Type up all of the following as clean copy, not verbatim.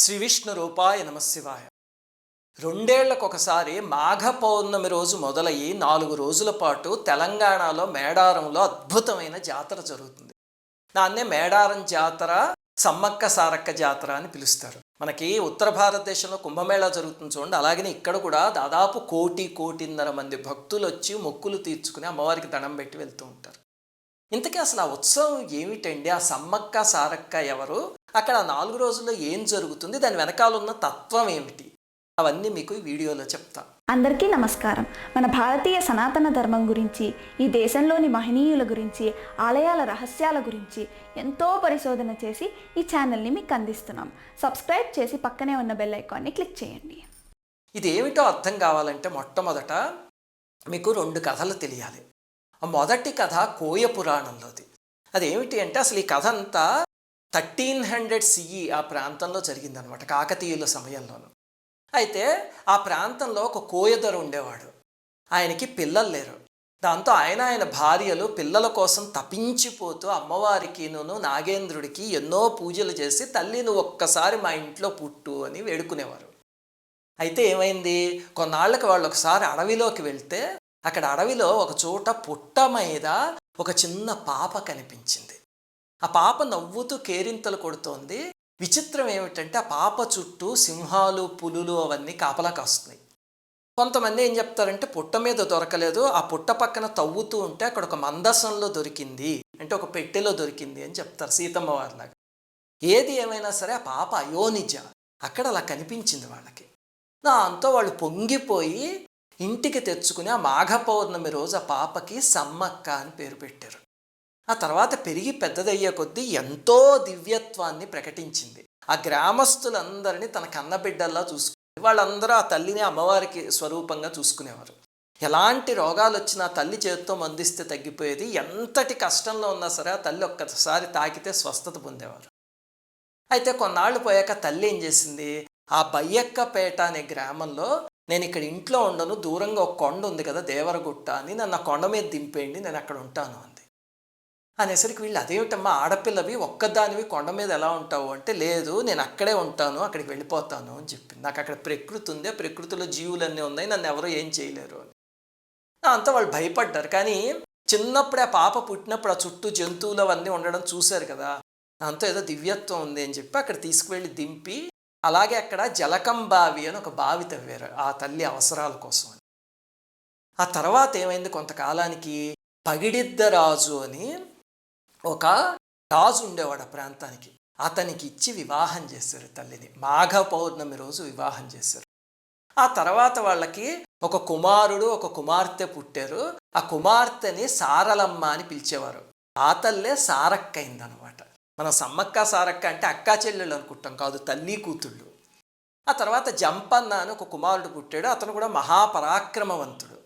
శ్రీ విష్ణు రూపాయ నమశివాయ. రెండేళ్లకొకసారి మాఘ పౌర్ణమి రోజు మొదలయ్యి 4 రోజుల పాటు తెలంగాణలో మేడారంలో అద్భుతమైన జాతర జరుగుతుంది. దాన్నే మేడారం జాతర, సమ్మక్క సారక్క జాతర అని పిలుస్తారు. మనకి ఉత్తర భారతదేశంలో కుంభమేళా జరుగుతుంది చూడండి, అలాగనే ఇక్కడ కూడా దాదాపు కోటిన్నర మంది భక్తులు వచ్చి మొక్కులు తీర్చుకుని అమ్మవారికి దండం పెట్టి వెళ్తూ ఉంటారు. ఇంతకీ అసలు ఆ ఉత్సవం ఏమిటండి? ఆ సమ్మక్క సారక్క ఎవరు? అక్కడ 4 రోజుల్లో ఏం జరుగుతుంది? దాని వెనకాల ఉన్న తత్వం ఏమిటి? అవన్నీ మీకు ఈ వీడియోలో చెప్తా. అందరికీ నమస్కారం. మన భారతీయ సనాతన ధర్మం గురించి, ఈ దేశంలోని మహనీయుల గురించి, ఆలయాల రహస్యాల గురించి ఎంతో పరిశోధన చేసి ఈ ఛానల్ని మీకు అందిస్తున్నాం. సబ్స్క్రైబ్ చేసి పక్కనే ఉన్న బెల్ ఐకాన్ని క్లిక్ చేయండి. ఇది ఏమిటో అర్థం కావాలంటే మొట్టమొదట మీకు 2 కథలు తెలియాలి. ఆ మొదటి కథ కోయ పురాణంలోది. అదేమిటి అంటే అసలు ఈ కథ అంతా 1300 CE ఆ ప్రాంతంలో జరిగిందనమాట, కాకతీయుల సమయంలోనూ. అయితే ఆ ప్రాంతంలో ఒక కోయదొర ఉండేవాడు. ఆయనకి పిల్లలు లేరు. దాంతో ఆయన భార్యలు పిల్లల కోసం తపించిపోతూ అమ్మవారికిను నాగేంద్రుడికి ఎన్నో పూజలు చేసి తల్లి నువ్వు ఒక్కసారి మా ఇంట్లో పుట్టు అని వేడుకునేవారు. అయితే ఏమైంది, కొన్నాళ్ళకి వాళ్ళు ఒకసారి అడవిలోకి వెళ్తే అక్కడ అడవిలో ఒక చోట పుట్ట మీద ఒక చిన్న పాప కనిపించింది. ఆ పాప నవ్వుతూ కేరింతలు కొడుతోంది. విచిత్రం ఏమిటంటే ఆ పాప చుట్టూ సింహాలు, పులులు అవన్నీ కాపలా కాస్తున్నాయి. కొంతమంది ఏం చెప్తారంటే పుట్ట మీద దొరకలేదు, ఆ పుట్ట పక్కన తవ్వుతూ ఉంటే అక్కడ ఒక మందసంలో దొరికింది, అంటే ఒక పెట్టెలో దొరికింది అని చెప్తారు, సీతమ్మ వారిలాగా. ఏది ఏమైనా సరే ఆ పాప అయోనిజ అక్కడ అలా కనిపించింది వాళ్ళకి. దాంతో వాళ్ళు పొంగిపోయి ఇంటికి తెచ్చుకుని ఆ మాఘ పౌర్ణమి రోజు ఆ పాపకి సమ్మక్క అని పేరు పెట్టారు. ఆ తర్వాత పెరిగి పెద్దదయ్యే కొద్దీ ఎంతో దివ్యత్వాన్ని ప్రకటించింది. ఆ గ్రామస్తులందరినీ తన కన్నబిడ్డల్లా చూసుకునేది. వాళ్ళందరూ ఆ తల్లిని అమ్మవారికి స్వరూపంగా చూసుకునేవారు. ఎలాంటి రోగాలు వచ్చినా తల్లి చేతితో మందిస్తే తగ్గిపోయేది. ఎంతటి కష్టంలో ఉన్నా సరే ఆ తల్లి ఒక్కసారి తాకితే స్వస్థత పొందేవారు. అయితే కొన్నాళ్ళు పోయాక తల్లి ఏం చేసింది, ఆ బయ్యక్కపేట అనే గ్రామంలో నేను ఇక్కడ ఇంట్లో ఉండను, దూరంగా ఒక కొండ ఉంది కదా దేవరగుట్ట అని, నన్ను ఆ కొండ మీద దింపేయండి, నేను అక్కడ ఉంటాను అంది. అనేసరికి వీళ్ళు అదేమిటమ్మా ఆడపిల్లవి ఒక్కదానివి కొండ మీద ఎలా ఉంటావు అంటే, లేదు నేను అక్కడే ఉంటాను, అక్కడికి వెళ్ళిపోతాను అని చెప్పింది. నాకు అక్కడ ప్రకృతి ఉంది, ఆ ప్రకృతిలో జీవులన్నీ ఉన్నాయి, నన్ను ఎవరో ఏం చేయలేరు అని. అంతా వాళ్ళు భయపడ్డారు. కానీ చిన్నప్పుడే ఆ పాప పుట్టినప్పుడు ఆ చుట్టూ జంతువులు అవన్నీ ఉండడం చూశారు కదా, దాంతో ఏదో దివ్యత్వం ఉంది అని చెప్పి అక్కడ తీసుకువెళ్ళి దింపి, అలాగే అక్కడ జలకం బావి అని ఒక బావి తవ్వారు ఆ తల్లి అవసరాల కోసం అని. ఆ తర్వాత ఏమైంది, కొంతకాలానికి పగిడిద్దరాజు అని ఒక రాజు ఉండేవాడు ఆ ప్రాంతానికి. అతనికి ఇచ్చి వివాహం చేశారు తల్లిని. మాఘ పౌర్ణమి రోజు వివాహం చేశారు. ఆ తర్వాత వాళ్ళకి ఒక కుమారుడు ఒక కుమార్తె పుట్టారు. ఆ కుమార్తెని సారలమ్మ అని పిలిచేవారు. ఆ తల్లే సారక్క అయిందనమాట. మనం సమ్మక్క సారక్క అంటే అక్కా చెల్లెళ్ళు అనుకుంటాం, కాదు, తల్లి కూతుళ్ళు. ఆ తర్వాత జంపన్న అని ఒక కుమారుడు పుట్టాడు. అతను కూడా మహాపరాక్రమవంతుడు.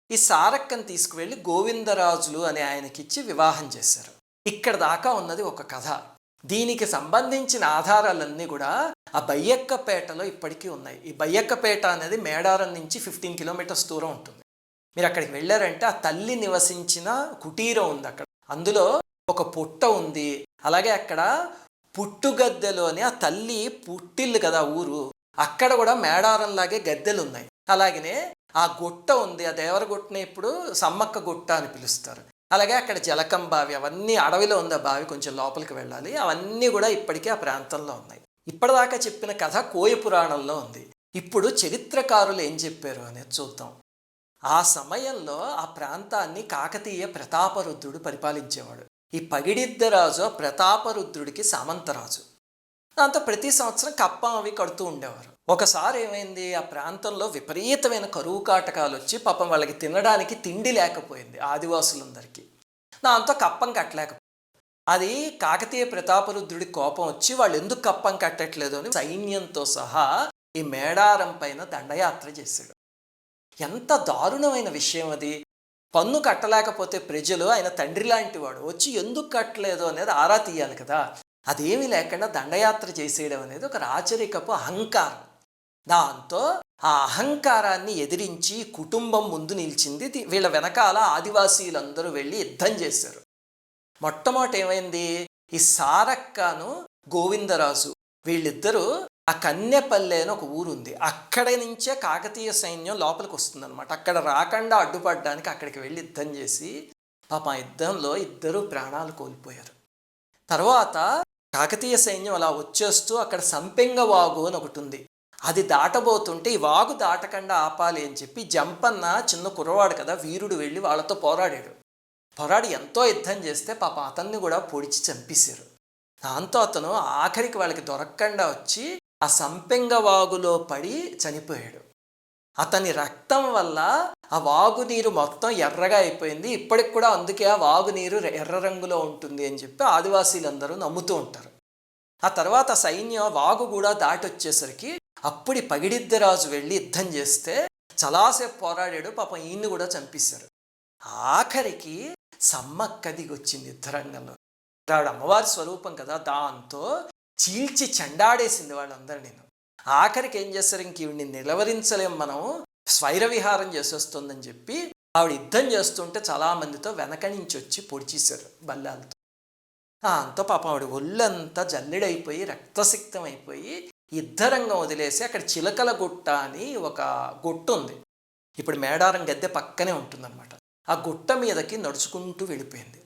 ఈ సారక్కను తీసుకువెళ్ళి గోవిందరాజులు అనే ఆయనకిచ్చి వివాహం చేశారు. ఇక్కడ దాకా ఉన్నది ఒక కథ. దీనికి సంబంధించిన ఆధారాలన్నీ కూడా ఆ బయ్యక్కపేటలో ఇప్పటికీ ఉన్నాయి. ఈ బయ్యక్కపేట అనేది మేడారం నుంచి 15 కిలోమీటర్స్ దూరం ఉంటుంది. మీరు అక్కడికి వెళ్ళారంటే ఆ తల్లి నివసించిన కుటీరం ఉంది అక్కడ. అందులో ఒక పుట్ట ఉంది. అలాగే అక్కడ పుట్టుగద్దెలు అని ఆ తల్లి పుట్టిల్లు కదా ఊరు, అక్కడ కూడా మేడారంలాగే గద్దెలు ఉన్నాయి. అలాగనే ఆ గుట్ట ఉంది, ఆ దేవరగుట్టని ఇప్పుడు సమ్మక్క గుట్ట అని పిలుస్తారు. అలాగే అక్కడ జలకం బావి, అవన్నీ అడవిలో ఉంది. ఆ బావి కొంచెం లోపలికి వెళ్ళాలి. అవన్నీ కూడా ఇప్పటికీ ఆ ప్రాంతంలో ఉన్నాయి. ఇప్పటిదాకా చెప్పిన కథ కోయ పురాణంలో ఉంది. ఇప్పుడు చరిత్రకారులు ఏం చెప్పారు అనేది చూద్దాం. ఆ సమయంలో ఆ ప్రాంతాన్ని కాకతీయ ప్రతాపరుద్రుడు పరిపాలించేవాడు. ఈ పగిడిద్దరాజు ప్రతాపరుద్రుడికి సామంతరాజు. దాంతో ప్రతి సంవత్సరం కప్పం అవి కడుతూ ఉండేవారు. ఒకసారి ఏమైంది, ఆ ప్రాంతంలో విపరీతమైన కరువు కాటకాలు వచ్చి పాపం వాళ్ళకి తినడానికి తిండి లేకపోయింది ఆదివాసులందరికీ. దాంతో కప్పం కట్టలేకపోయింది. అది కాకతీయ ప్రతాపరుద్రుడి కోపం వచ్చి వాళ్ళు ఎందుకు కప్పం కట్టట్లేదు అని సైన్యంతో సహా ఈ మేడారం పైన దండయాత్ర చేశాడు. ఎంత దారుణమైన విషయం అది. పన్ను కట్టలేకపోతే ప్రజలు, ఆయన తండ్రి లాంటి వాడు వచ్చి ఎందుకు కట్టలేదు అనేది ఆరా తీయాలి కదా. అదేమీ లేకుండా దండయాత్ర చేసేయడం అనేది ఒక రాచరికపు అహంకారం. దాంతో ఆ అహంకారాన్ని ఎదిరించి కుటుంబం ముందు నిలిచింది. వీళ్ళ వెనకాల ఆదివాసీలందరూ వెళ్ళి యుద్ధం చేశారు. మొట్టమొదటి ఏమైంది, ఈ సారక్కను గోవిందరాజు వీళ్ళిద్దరూ ఆ కన్నెపల్లె అని ఒక ఊరుంది. అక్కడి నుంచే కాకతీయ సైన్యం లోపలికి వస్తుందన్నమాట. అక్కడ రాకుండా అడ్డుపడడానికి అక్కడికి వెళ్ళి యుద్ధం చేసి పాపం ఆ యుద్ధంలో ఇద్దరు ప్రాణాలు కోల్పోయారు. తర్వాత కాకతీయ సైన్యం అలా వచ్చేస్తూ అక్కడ సంపెంగ వాగు అని ఒకటి ఉంది. అది దాటబోతుంటే ఈ వాగు దాటకుండా ఆపాలి అని చెప్పి జంపన్న చిన్న కుర్రవాడు కదా, వీరుడు వెళ్ళి వాళ్ళతో పోరాడాడు. పోరాడి ఎంతో యుద్ధం చేస్తే పాపం అతన్ని కూడా పొడిచి చంపేశారు. దాంతో అతను ఆఖరికి వాళ్ళకి దొరకకుండా వచ్చి ఆ సంపెంగ వాగులో పడి చనిపోయాడు. అతని రక్తం వల్ల ఆ వాగు నీరు మొత్తం ఎర్రగా అయిపోయింది. ఇప్పటికి కూడా అందుకే ఆ వాగు నీరు ఎర్ర రంగులో ఉంటుంది అని చెప్పి ఆదివాసీలందరూ నమ్ముతూ ఉంటారు. ఆ తర్వాత సైన్యం వాగు కూడా దాటి వచ్చేసరికి అప్పుడు పగిడిద్దరాజు వెళ్ళి యుద్ధం చేస్తే చాలాసేపు పోరాడాడు. పాపం ఈయన్ని కూడా చంపేశారు. ఆఖరికి సమ్మక్క దిగొచ్చింది యుద్ధరంగంలో. ఆవిడ అమ్మవారి స్వరూపం కదా, దాంతో చీల్చి చెండాడేసింది వాళ్ళందరినీ. ఆఖరికి ఏం చేస్తారు, ఇంక ఈవిడ్ని నిలవరించలేం మనం, స్వైర విహారం చేసేస్తుందని చెప్పి ఆవిడ యుద్ధం చేస్తుంటే చాలామందితో వెనక నుంచి వచ్చి పొడిచేశారు బల్లాలతో. అంతో పాపం ఆవిడ ఒళ్ళంతా జల్లెడైపోయి రక్తసిక్తం అయిపోయి యుద్ధరంగం వదిలేసి అక్కడ చిలకల గుట్ట అని ఒక గుట్ట ఉంది. ఇప్పుడు మేడారం గద్దె పక్కనే ఉంటుందన్నమాట. ఆ గుట్ట మీదకి నడుచుకుంటూ వెళ్ళిపోయింది.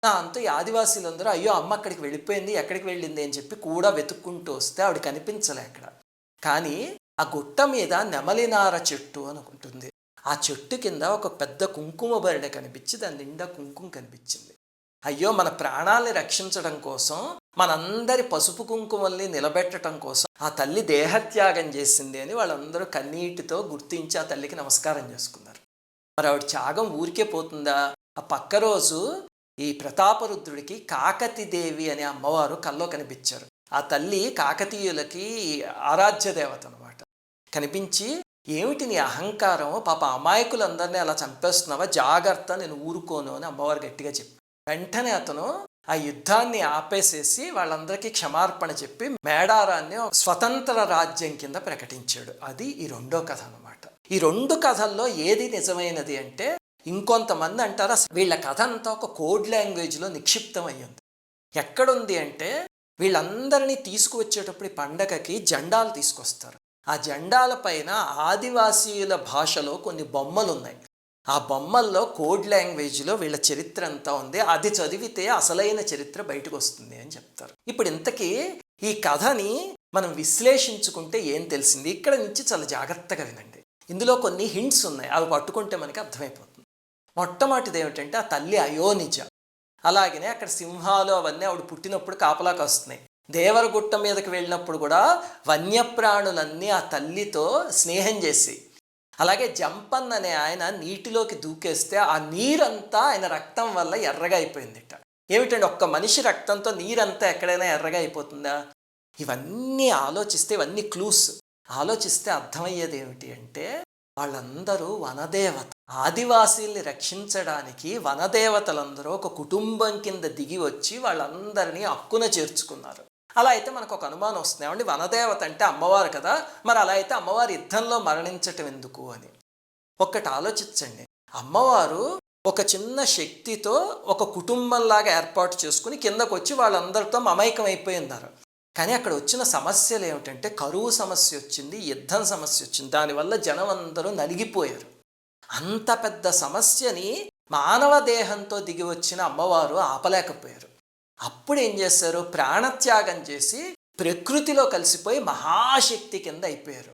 అంతా ఈ ఆదివాసీలందరూ అయ్యో అమ్మ అక్కడికి వెళ్ళిపోయింది, ఎక్కడికి వెళ్ళింది అని చెప్పి కూడా వెతుక్కుంటూ వస్తే ఆవిడ కనిపించలే అక్కడ. కానీ ఆ గుట్ట మీద నెమలినార చెట్టు అని ఉంటుంది. ఆ చెట్టు కింద ఒక పెద్ద కుంకుమ బరిడె కనిపించి దాని నిండా కుంకుమ కనిపించింది. అయ్యో మన ప్రాణాలని రక్షించడం కోసం, మనందరి పసుపు కుంకుమల్ని నిలబెట్టడం కోసం ఆ తల్లి దేహత్యాగం చేసింది అని వాళ్ళందరూ కన్నీటితో గుర్తించి ఆ తల్లికి నమస్కారం చేసుకున్నారు. మరి ఆవిడ త్యాగం ఊరికే పోతుందా? ఆ పక్క రోజు ఈ ప్రతాపరుద్రుడికి కాకతీదేవి అనే అమ్మవారు కల్లో కనిపించారు. ఆ తల్లి కాకతీయులకి ఆరాధ్య దేవత అనమాట. కనిపించి ఏమిటి నీ అహంకారం, పాప అమాయకులందరినీ అలా చంపేస్తున్నావా, జాగ్రత్త నేను ఊరుకోను అని అమ్మవారు గట్టిగా చెప్పి వెంటనే అతను ఆ యుద్ధాన్ని ఆపేసేసి వాళ్ళందరికీ క్షమార్పణ చెప్పి మేడారాన్ని స్వతంత్ర రాజ్యం కింద ప్రకటించాడు. అది ఈ రెండో కథ అనమాట. ఈ రెండు కథల్లో ఏది నిజమైనది అంటే, ఇంకొంతమంది అంటారా వీళ్ళ కథ అంతా ఒక కోడ్ లాంగ్వేజ్లో నిక్షిప్తం అయ్యింది. ఎక్కడుంది అంటే, వీళ్ళందరినీ తీసుకువచ్చేటప్పుడు ఈ పండగకి జెండాలు తీసుకొస్తారు. ఆ జెండాల పైన ఆదివాసీయుల భాషలో కొన్ని బొమ్మలు ఉన్నాయి. ఆ బొమ్మల్లో కోడ్ లాంగ్వేజ్లో వీళ్ళ చరిత్ర అంతా ఉంది. అది చదివితే అసలైన చరిత్ర బయటకు వస్తుంది అని చెప్తారు. ఇప్పుడు ఇంతకీ ఈ కథని మనం విశ్లేషించుకుంటే ఏం తెలిసింది, ఇక్కడ నుంచి చాలా జాగ్రత్తగా వినండి. ఇందులో కొన్ని హింట్స్ ఉన్నాయి, అవి పట్టుకుంటే మనకి అర్థమైపోతుంది. మొట్టమొదటిది ఏమిటంటే ఆ తల్లి అయోనిజ. అలాగనే అక్కడ సింహాలు అవన్నీ ఆవిడ పుట్టినప్పుడు కాపలాకి వస్తున్నాయి. దేవరగుట్ట మీదకి వెళ్ళినప్పుడు కూడా వన్యప్రాణులన్నీ ఆ తల్లితో స్నేహం చేసి, అలాగే జంపన్ అనే ఆయన నీటిలోకి దూకేస్తే ఆ నీరంతా ఆయన రక్తం వల్ల ఎర్రగా అయిపోయిందిట. ఏమిటండి, ఒక్క మనిషి రక్తంతో నీరంతా ఎక్కడైనా ఎర్రగా అయిపోతుందా? ఇవన్నీ ఆలోచిస్తే, ఇవన్నీ క్లూస్ ఆలోచిస్తే అర్థమయ్యేది ఏమిటి అంటే, వాళ్ళందరూ వనదేవత. ఆదివాసీల్ని రక్షించడానికి వనదేవతలందరూ ఒక కుటుంబం కింద దిగి వచ్చి వాళ్ళందరినీ హక్కున చేర్చుకున్నారు. అలా అయితే మనకు ఒక అనుమానం వస్తుంది, ఏమండి వనదేవత అంటే అమ్మవారు కదా, మరి అలా అయితే అమ్మవారు యుద్ధంలో మరణించటం ఎందుకు అని. ఒక్కటి ఆలోచించండి, అమ్మవారు ఒక చిన్న శక్తితో ఒక కుటుంబంలాగా ఏర్పాటు చేసుకుని కిందకు వచ్చి వాళ్ళందరితో మమైకం అయిపోయినారు. కానీ అక్కడ వచ్చిన సమస్యలు ఏమిటంటే, కరువు సమస్య వచ్చింది, యుద్ధం సమస్య వచ్చింది. దానివల్ల జనం అందరూ నలిగిపోయారు. అంత పెద్ద సమస్యని మానవ దేహంతో దిగి వచ్చిన అమ్మవారు ఆపలేకపోయారు. అప్పుడు ఏం చేశారు, ప్రాణత్యాగం చేసి ప్రకృతిలో కలిసిపోయి మహాశక్తి కింద అయిపోయారు.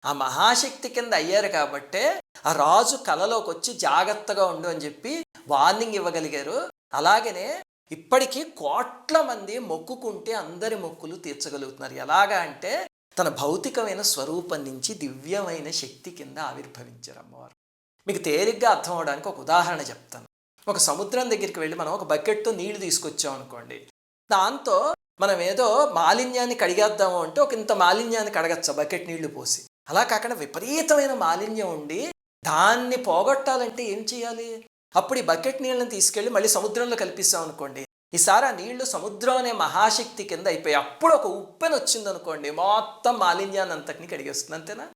ఆ మహాశక్తి కింద అయ్యారు కాబట్టే ఆ రాజు కలలోకి వచ్చి జాగ్రత్తగా ఉండు అని చెప్పి వార్నింగ్ ఇవ్వగలిగారు. అలాగనే ఇప్పటికీ కోట్ల మంది మొక్కుకుంటే అందరి మొక్కులు తీర్చగలుగుతున్నారు. ఎలాగా అంటే, తన భౌతికమైన స్వరూపం నుంచి దివ్యమైన శక్తి కింద ఆవిర్భవించారు అమ్మవారు. మీకు తేలిగ్గా అర్థం అవడానికి ఒక ఉదాహరణ చెప్తాను. ఒక సముద్రం దగ్గరికి వెళ్ళి మనం ఒక బకెట్తో నీళ్లు తీసుకొచ్చాం అనుకోండి, దాంతో మనం ఏదో మాలిన్యాన్ని కడిగేద్దాము అంటే ఒక ఇంత మాలిన్యాన్ని కడగచ్చా బకెట్ నీళ్లు పోసి? అలా కాకుండా విపరీతమైన మాలిన్యం ఉండి దాన్ని పోగొట్టాలంటే ఏం చేయాలి? అప్పుడు ఈ బకెట్ నీళ్ళని తీసుకెళ్ళి మళ్ళీ సముద్రంలో కల్పిస్తాం అనుకోండి, ఈసారి ఆ నీళ్లు సముద్రం అనే మహాశక్తి కింద అయిపోయి అప్పుడు ఒక ఉప్పెన వచ్చింది అనుకోండి, మొత్తం మాలిన్యాన్ని అంతటిని కడిగేస్తుంది. అంతేనా?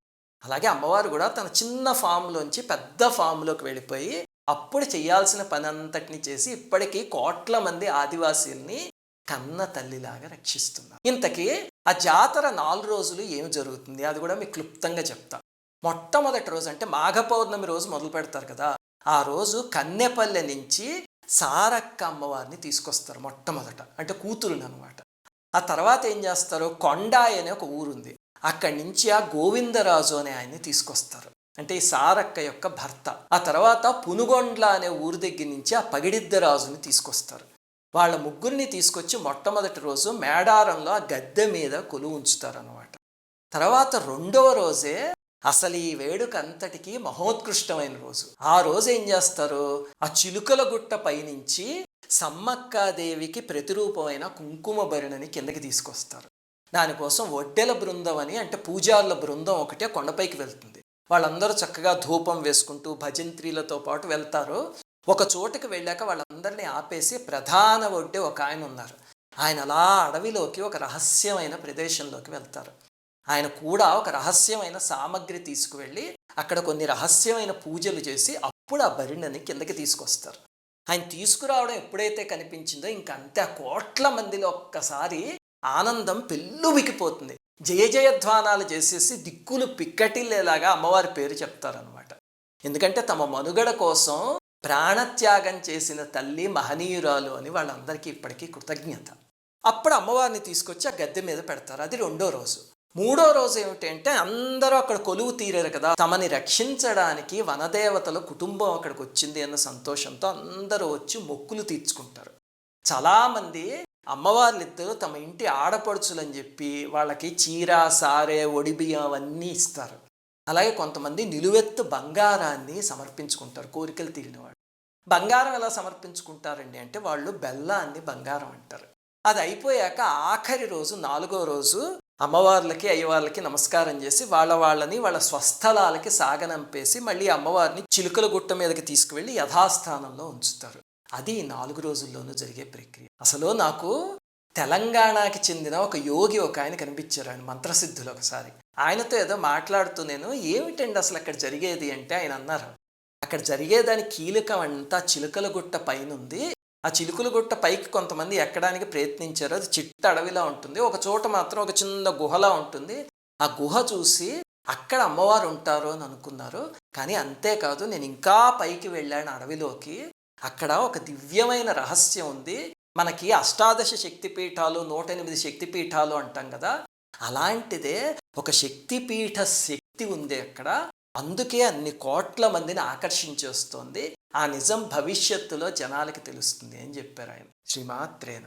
అలాగే అమ్మవారు కూడా తన చిన్న ఫామ్లోంచి పెద్ద ఫామ్లోకి వెళ్ళిపోయి అప్పుడు చేయాల్సిన పని అంతటిని చేసి ఇప్పటికీ కోట్ల మంది ఆదివాసీల్ని కన్న తల్లిలాగా రక్షిస్తున్నారు. ఇంతకీ ఆ జాతర 4 రోజులు ఏమి జరుగుతుంది అది కూడా మీకు క్లుప్తంగా చెప్తా. మొట్టమొదటి రోజు అంటే మాఘ పౌర్ణమి రోజు మొదలు పెడతారు కదా, ఆ రోజు కన్నెపల్లె నుంచి సారక్క అమ్మవారిని తీసుకొస్తారు మొట్టమొదట, అంటే కూతురుని అనమాట. ఆ తర్వాత ఏం చేస్తారు, కొండాయి అనే ఒక ఊరుంది, అక్కడి నుంచి ఆ గోవిందరాజు అనే ఆయన్ని తీసుకొస్తారు, అంటే ఈ సారక్క యొక్క భర్త. ఆ తర్వాత పునుగొండ్ల అనే ఊరు దగ్గర నుంచి ఆ పగిడిద్దరాజుని తీసుకొస్తారు. వాళ్ళ ముగ్గురిని తీసుకొచ్చి మొట్టమొదటి రోజు మేడారంలో ఆ గద్దె మీద కొలువు ఉంచుతారు అనమాట. తర్వాత రెండవ రోజే అసలు ఈ వేడుక అంతటికీ మహోత్కృష్టమైన రోజు. ఆ రోజు ఏం చేస్తారు, ఆ చిలుకల గుట్ట పైనుంచి సమ్మక్కాదేవికి ప్రతిరూపమైన కుంకుమ భరిణని కిందకి తీసుకొస్తారు. దానికోసం ఒడ్డెల బృందం అని, అంటే పూజారుల బృందం ఒకటే కొండపైకి వెళ్తుంది. వాళ్ళందరూ చక్కగా ధూపం వేసుకుంటూ భజంత్రీలతో పాటు వెళ్తారు. ఒక చోటుకి వెళ్ళాక వాళ్ళందరినీ ఆపేసి ప్రధాన ఒడ్డే ఒక ఆయన ఉన్నారు, ఆయన అలా అడవిలోకి ఒక రహస్యమైన ప్రదేశంలోకి వెళ్తారు. ఆయన కూడా ఒక రహస్యమైన సామగ్రి తీసుకువెళ్ళి అక్కడ కొన్ని రహస్యమైన పూజలు చేసి అప్పుడు ఆ భరిణని కిందకి తీసుకొస్తారు. ఆయన తీసుకురావడం ఎప్పుడైతే కనిపించిందో ఇంకంతే, ఆ కోట్ల మందిలో ఒక్కసారి ఆనందం పెళ్ళుబికిపోతుంది. జయ జయధ్వానాలు చేసేసి దిక్కులు పిక్కటిల్లేలాగా అమ్మవారి పేరు చెప్తారనమాట. ఎందుకంటే తమ మనుగడ కోసం ప్రాణత్యాగం చేసిన తల్లి మహనీయురాలు అని వాళ్ళందరికీ ఇప్పటికీ కృతజ్ఞత. అప్పుడు అమ్మవారిని తీసుకొచ్చి ఆ గద్దె మీద పెడతారు. అది రెండో రోజు. మూడో రోజు ఏమిటంటే అందరూ అక్కడ కొలువు తీరారు కదా, తమని రక్షించడానికి వనదేవతల కుటుంబం అక్కడికి వచ్చింది అన్న సంతోషంతో అందరూ వచ్చి మొక్కులు తీర్చుకుంటారు. చాలామంది అమ్మవార్లిద్దరూ తమ ఇంటి ఆడపడుచులని చెప్పి వాళ్ళకి చీర సారే ఒడిబియ్యం అవన్నీ ఇస్తారు. అలాగే కొంతమంది నిలువెత్తు బంగారాన్ని సమర్పించుకుంటారు, కోరికలు తీరినవాడు. బంగారం ఎలా సమర్పించుకుంటారండి అంటే వాళ్ళు బెల్లాన్ని బంగారం అంటారు. అది అయిపోయాక ఆఖరి రోజు 4వ రోజు అమ్మవార్లకి అయ్యవార్లకి నమస్కారం చేసి వాళ్ళని వాళ్ళ స్వస్థలాలకి సాగనంపేసి మళ్ళీ అమ్మవారిని చిలుకల గుట్ట మీదకి తీసుకువెళ్ళి యథాస్థానంలో ఉంచుతారు. అది 4 రోజుల్లోనూ జరిగే ప్రక్రియ. అసలు నాకు తెలంగాణకి చెందిన ఒక యోగి ఒక ఆయన కనిపించారు, ఆయన మంత్రసిద్ధులు. ఒకసారి ఆయనతో ఏదో మాట్లాడుతూ నేను ఏమిటండి అసలు అక్కడ జరిగేది అంటే ఆయన అన్నారు, అక్కడ జరిగేదాని కీలకం అంతా చిలుకల గుట్ట పైన ఉంది. ఆ చిలుకల గుట్ట పైకి కొంతమంది ఎక్కడానికి ప్రయత్నించారు, అది చిట్ట అడవిలా ఉంటుంది. ఒక చోట మాత్రం ఒక చిన్న గుహలా ఉంటుంది. ఆ గుహ చూసి అక్కడ అమ్మవారు ఉంటారు అని అనుకున్నారు. కానీ అంతేకాదు, నేను ఇంకా పైకి వెళ్ళాను అడవిలోకి, అక్కడ ఒక దివ్యమైన రహస్యం ఉంది. మనకి 18 శక్తిపీఠాలు 108 శక్తిపీఠాలు అంటాం కదా, అలాంటిదే ఒక శక్తిపీఠ శక్తి ఉంది అక్కడ. అందుకే అన్ని కోట్ల మందిని ఆకర్షించేస్తోంది. ఆ నిజం భవిష్యత్తులో జనాలకి తెలుస్తుంది అని చెప్పారు ఆయన. శ్రీమాత్రేన.